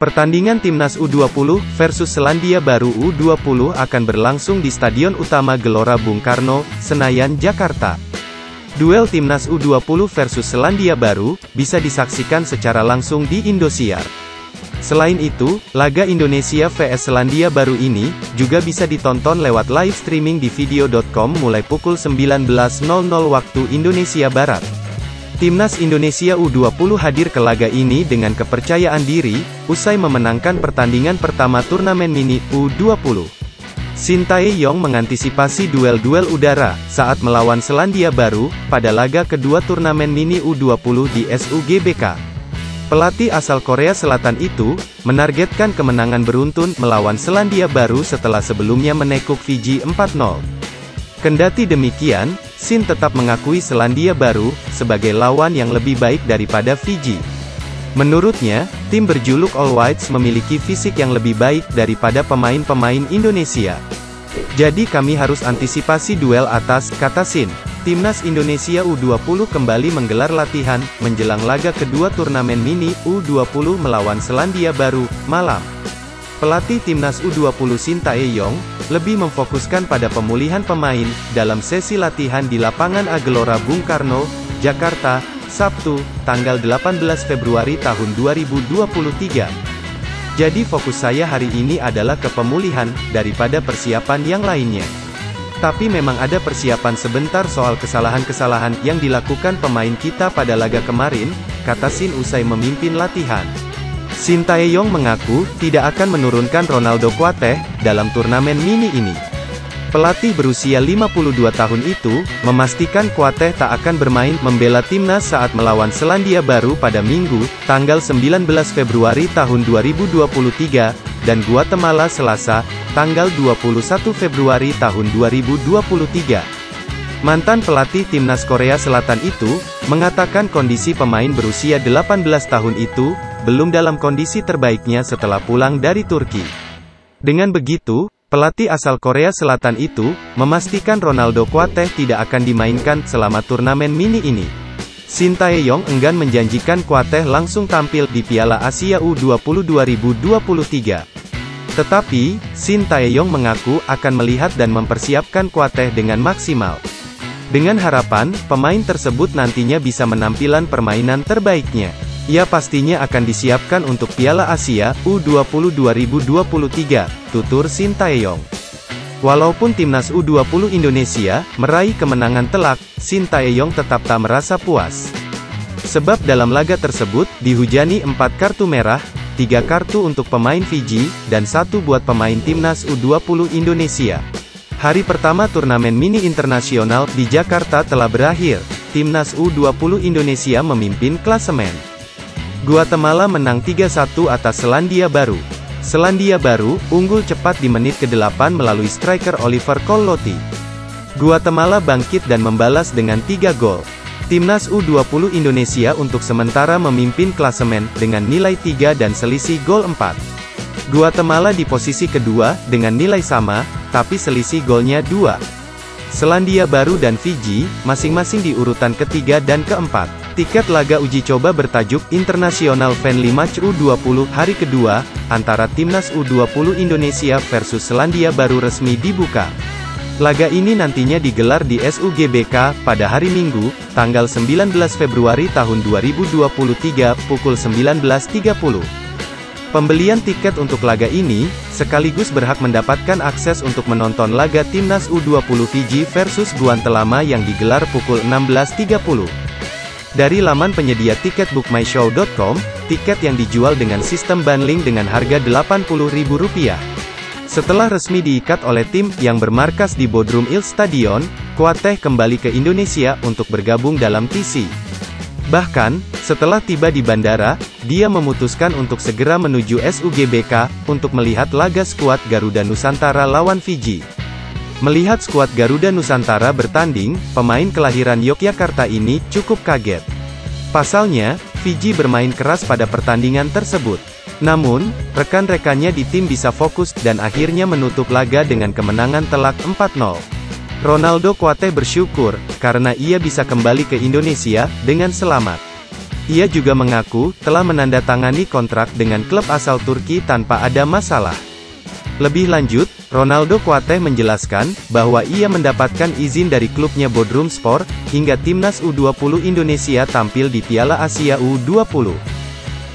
Pertandingan Timnas U20 versus Selandia Baru U20 akan berlangsung di Stadion Utama Gelora Bung Karno, Senayan, Jakarta. Duel Timnas U20 versus Selandia Baru bisa disaksikan secara langsung di Indosiar. Selain itu, laga Indonesia vs Selandia Baru ini juga bisa ditonton lewat live streaming di video.com mulai pukul 19.00 waktu Indonesia Barat. Timnas Indonesia U20 hadir ke laga ini dengan kepercayaan diri, usai memenangkan pertandingan pertama turnamen mini U20. Shin Tae-yong mengantisipasi duel-duel udara saat melawan Selandia Baru pada laga kedua turnamen mini U20 di SUGBK. Pelatih asal Korea Selatan itu menargetkan kemenangan beruntun melawan Selandia Baru setelah sebelumnya menekuk Fiji 4-0. Kendati demikian, Shin tetap mengakui Selandia Baru sebagai lawan yang lebih baik daripada Fiji. Menurutnya, tim berjuluk All Whites memiliki fisik yang lebih baik daripada pemain-pemain Indonesia. Jadi kami harus antisipasi duel atas, kata Shin. Timnas Indonesia U20 kembali menggelar latihan menjelang laga kedua turnamen mini U20 melawan Selandia Baru malam. Pelatih Timnas U20 Shin Tae-yong lebih memfokuskan pada pemulihan pemain dalam sesi latihan di lapangan A Gelora Bung Karno, Jakarta, Sabtu, tanggal 18 Februari tahun 2023. Jadi fokus saya hari ini adalah ke pemulihan daripada persiapan yang lainnya. Tapi memang ada persiapan sebentar soal kesalahan-kesalahan yang dilakukan pemain kita pada laga kemarin, kata Shin usai memimpin latihan. Shin Tae-yong mengaku tidak akan menurunkan Ronaldo Kuateh dalam turnamen mini ini. Pelatih berusia 52 tahun itu memastikan Kuateh tak akan bermain membela timnas saat melawan Selandia Baru pada Minggu, tanggal 19 Februari tahun 2023, dan Guatemala Selasa, tanggal 21 Februari tahun 2023. Mantan pelatih timnas Korea Selatan itu mengatakan kondisi pemain berusia 18 tahun itu belum dalam kondisi terbaiknya setelah pulang dari Turki. Dengan begitu, pelatih asal Korea Selatan itu memastikan Ronaldo Kuateh tidak akan dimainkan selama turnamen mini ini. Shin Tae-yong enggan menjanjikan Kuateh langsung tampil di Piala Asia U20 2023. Tetapi, Shin Tae-yong mengaku akan melihat dan mempersiapkan Kuateh dengan maksimal. Dengan harapan, pemain tersebut nantinya bisa menampilan permainan terbaiknya. Ia pastinya akan disiapkan untuk Piala Asia U20 2023, tutur Shin Tae-yong. Walaupun timnas U20 Indonesia meraih kemenangan telak, Shin Tae-yong tetap tak merasa puas. Sebab dalam laga tersebut dihujani 4 kartu merah, 3 kartu untuk pemain Fiji, dan 1 buat pemain timnas U20 Indonesia. Hari pertama turnamen mini internasional di Jakarta telah berakhir. Timnas U20 Indonesia memimpin klasemen. Guatemala menang 3-1 atas Selandia Baru. Selandia Baru unggul cepat di menit ke-8 melalui striker Oliver Collotti. Guatemala bangkit dan membalas dengan 3 gol. Timnas U20 Indonesia untuk sementara memimpin klasemen dengan nilai 3 dan selisih gol 4. Guatemala di posisi kedua dengan nilai sama, tapi selisih golnya 2. Selandia Baru dan Fiji masing-masing di urutan ketiga dan keempat. Tiket laga uji coba bertajuk International Friendly Match U20 hari kedua antara Timnas U20 Indonesia versus Selandia Baru resmi dibuka. Laga ini nantinya digelar di SUGBK pada hari Minggu, tanggal 19 Februari tahun 2023 pukul 19.30. Pembelian tiket untuk laga ini sekaligus berhak mendapatkan akses untuk menonton laga Timnas U20 Fiji versus Guatemala yang digelar pukul 16.30. Dari laman penyedia tiket bookmyshow.com, tiket yang dijual dengan sistem bundling dengan harga Rp80.000. Setelah resmi diikat oleh tim yang bermarkas di Bodrum Il Stadion, Kuateh kembali ke Indonesia untuk bergabung dalam TC. Bahkan, setelah tiba di bandara, dia memutuskan untuk segera menuju SUGBK untuk melihat laga skuad Garuda Nusantara lawan Fiji. Melihat skuad Garuda Nusantara bertanding, pemain kelahiran Yogyakarta ini cukup kaget. Pasalnya, Fiji bermain keras pada pertandingan tersebut. Namun, rekan-rekannya di tim bisa fokus dan akhirnya menutup laga dengan kemenangan telak 4-0. Ronaldo Kuateh bersyukur karena ia bisa kembali ke Indonesia dengan selamat. Ia juga mengaku telah menandatangani kontrak dengan klub asal Turki tanpa ada masalah. Lebih lanjut, Ronaldo Kuateh menjelaskan bahwa ia mendapatkan izin dari klubnya Bodrumspor hingga timnas U20 Indonesia tampil di Piala Asia U20.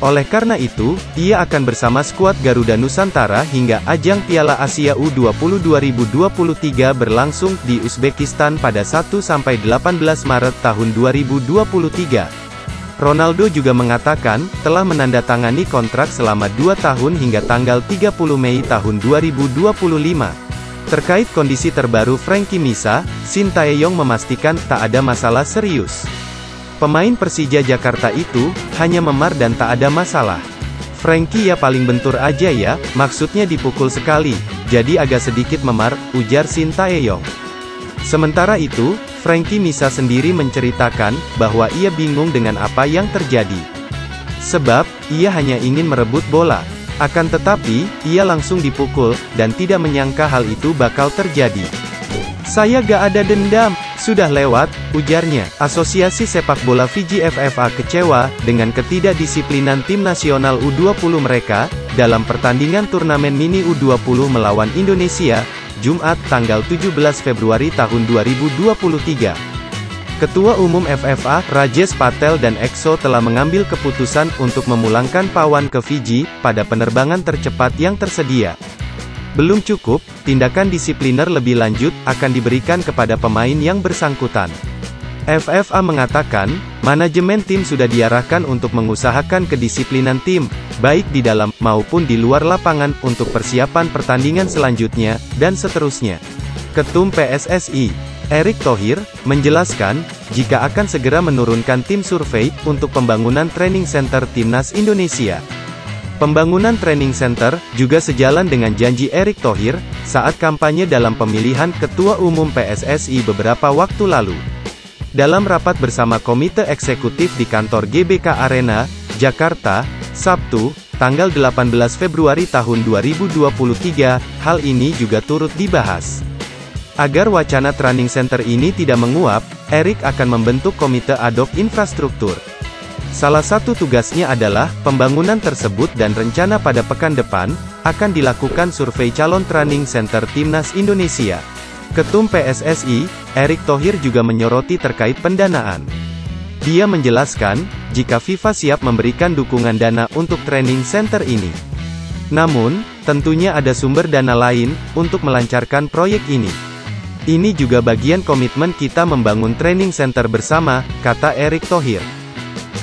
Oleh karena itu, ia akan bersama skuad Garuda Nusantara hingga ajang Piala Asia U20 2023 berlangsung di Uzbekistan pada 1-18 Maret tahun 2023. Ronaldo juga mengatakan, telah menandatangani kontrak selama 2 tahun hingga tanggal 30 Mei tahun 2025. Terkait kondisi terbaru Frankie Misa, Shin Tae-yong memastikan tak ada masalah serius. Pemain Persija Jakarta itu hanya memar dan tak ada masalah. Frankie ya paling bentur aja ya, maksudnya dipukul sekali, jadi agak sedikit memar, ujar Shin Tae-yong. Sementara itu, Frankie Misa sendiri menceritakan bahwa ia bingung dengan apa yang terjadi. Sebab, ia hanya ingin merebut bola. Akan tetapi, ia langsung dipukul, dan tidak menyangka hal itu bakal terjadi. Saya gak ada dendam, sudah lewat, ujarnya. Asosiasi Sepak Bola Fiji FFA kecewa dengan ketidakdisiplinan tim nasional U20 mereka dalam pertandingan turnamen mini U20 melawan Indonesia, Jumat, tanggal 17 Februari tahun 2023. Ketua Umum FFA, Rajesh Patel dan EXO telah mengambil keputusan untuk memulangkan Pawan ke Fiji pada penerbangan tercepat yang tersedia. Belum cukup, tindakan disipliner lebih lanjut akan diberikan kepada pemain yang bersangkutan. FFA mengatakan, manajemen tim sudah diarahkan untuk mengusahakan kedisiplinan tim, baik di dalam maupun di luar lapangan untuk persiapan pertandingan selanjutnya, dan seterusnya. Ketum PSSI, Erick Thohir, menjelaskan, jika akan segera menurunkan tim survei untuk pembangunan training center Timnas Indonesia. Pembangunan training center juga sejalan dengan janji Erick Thohir saat kampanye dalam pemilihan Ketua Umum PSSI beberapa waktu lalu. Dalam rapat bersama Komite Eksekutif di kantor GBK Arena, Jakarta, Sabtu, tanggal 18 Februari tahun 2023, hal ini juga turut dibahas. Agar wacana training center ini tidak menguap, Erick akan membentuk komite ad hoc infrastruktur. Salah satu tugasnya adalah, pembangunan tersebut dan rencana pada pekan depan, akan dilakukan survei calon training center Timnas Indonesia. Ketum PSSI, Erick Thohir juga menyoroti terkait pendanaan. Dia menjelaskan, jika FIFA siap memberikan dukungan dana untuk training center ini. Namun, tentunya ada sumber dana lain, untuk melancarkan proyek ini. Ini juga bagian komitmen kita membangun training center bersama, kata Erick Thohir.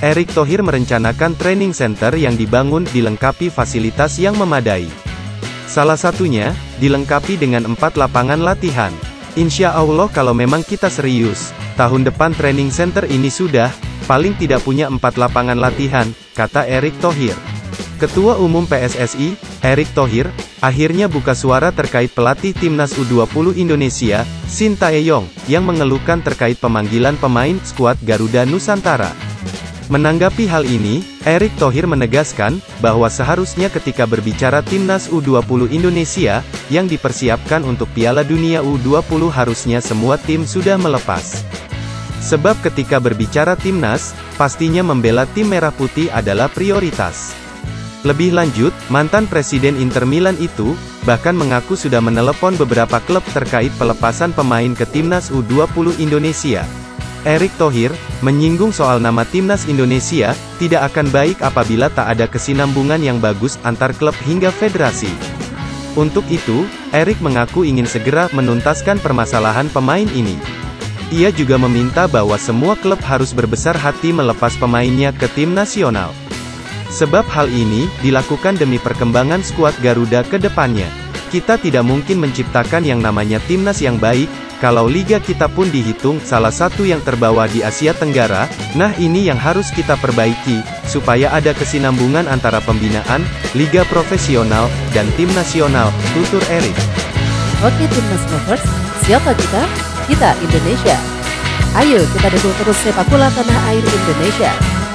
Erick Thohir merencanakan training center yang dibangun dilengkapi fasilitas yang memadai. Salah satunya, dilengkapi dengan 4 lapangan latihan. Insya Allah kalau memang kita serius, tahun depan training center ini sudah, paling tidak punya 4 lapangan latihan, kata Erick Thohir. Ketua Umum PSSI, Erick Thohir, akhirnya buka suara terkait pelatih Timnas U20 Indonesia, Shin Tae-yong, yang mengeluhkan terkait pemanggilan pemain skuad Garuda Nusantara. Menanggapi hal ini, Erick Thohir menegaskan, bahwa seharusnya ketika berbicara Timnas U20 Indonesia, yang dipersiapkan untuk Piala Dunia U20 harusnya semua tim sudah melepas. Sebab ketika berbicara Timnas, pastinya membela tim merah putih adalah prioritas. Lebih lanjut, mantan Presiden Inter Milan itu, bahkan mengaku sudah menelepon beberapa klub terkait pelepasan pemain ke Timnas U20 Indonesia. Erick Thohir, menyinggung soal nama Timnas Indonesia, tidak akan baik apabila tak ada kesinambungan yang bagus antar klub hingga federasi. Untuk itu, Erick mengaku ingin segera menuntaskan permasalahan pemain ini. Ia juga meminta bahwa semua klub harus berbesar hati melepas pemainnya ke tim nasional. Sebab hal ini, dilakukan demi perkembangan skuad Garuda ke depannya. Kita tidak mungkin menciptakan yang namanya timnas yang baik, kalau liga kita pun dihitung salah satu yang terbawa di Asia Tenggara. Nah ini yang harus kita perbaiki, supaya ada kesinambungan antara pembinaan, liga profesional, dan tim nasional, tutur Erick. Oke Timnas Lovers, siapa kita? Kita Indonesia. Ayo kita dukung terus sepak bola tanah air Indonesia.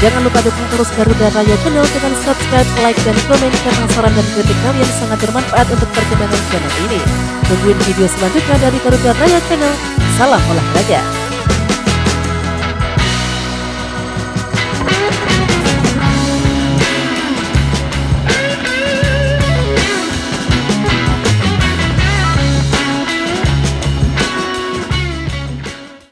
Jangan lupa dukung terus Garuda Raya Channel dengan subscribe, like, dan komen, karena saran dan kritik kalian sangat bermanfaat untuk perkembangan channel ini. Tungguin video selanjutnya dari Garuda Raya Channel. Salam olahraga.